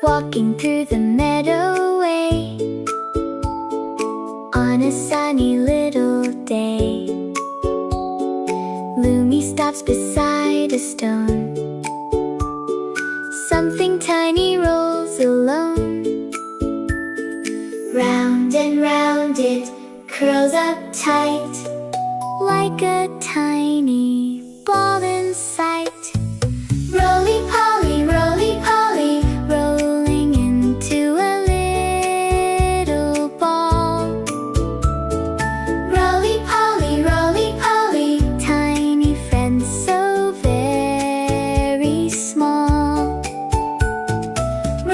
walking through the meadow way on a sunny little day. Lumi stops beside a stone. Something tiny rolls alone. Round and round it curls up tight, like a tiny ball in sight. Roly-Poly, Roly-Poly, rolling into a little ball. Roly-Poly, Roly-Poly, tiny friend so very small.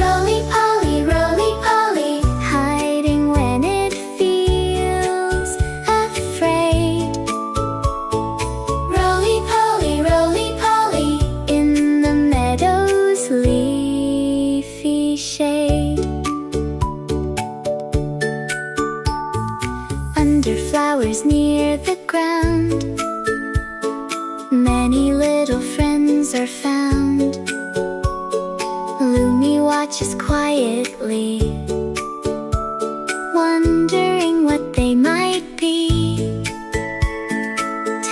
Roly-Poly, Roly-Poly, hiding when it feels afraid. Roly-Poly, Roly-Poly, in the meadow's leafy shade. Under flowers near the ground, many little friends are found. Lumi watches quietly, wondering what they might be.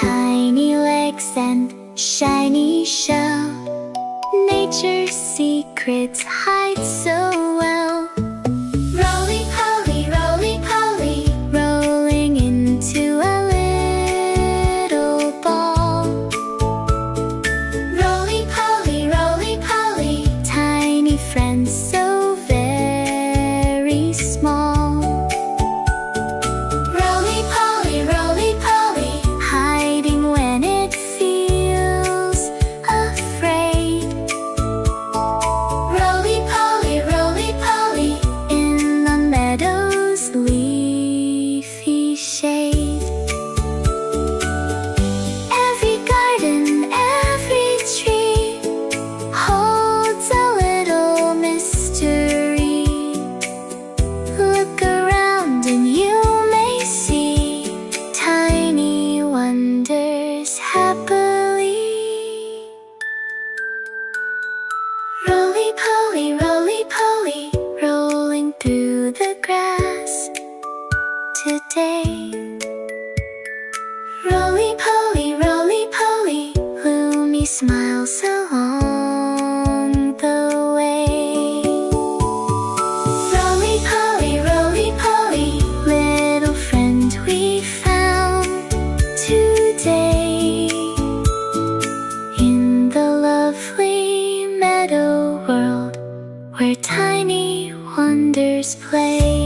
Tiny legs and shiny shell, nature's secrets hide so well. Roly-Poly, Roly-Poly, rolling into a little ball. Roly-Poly, Roly-Poly, tiny friends so very small. Roly-Poly, Roly-Poly, hiding when it feels afraid. Roly-Poly, Roly-Poly, in the meadow's leafy shade. Every garden, every tree holds a little mystery. Look around and you may see tiny wonders happily. Roly-Poly, Roly-Poly, rolling through the grass today. Roly-Poly, Roly-Poly, Lumi smiles along the way. Roly-Poly, Roly-Poly, little friend we found today. In the lovely meadow world, where tiny wonders play.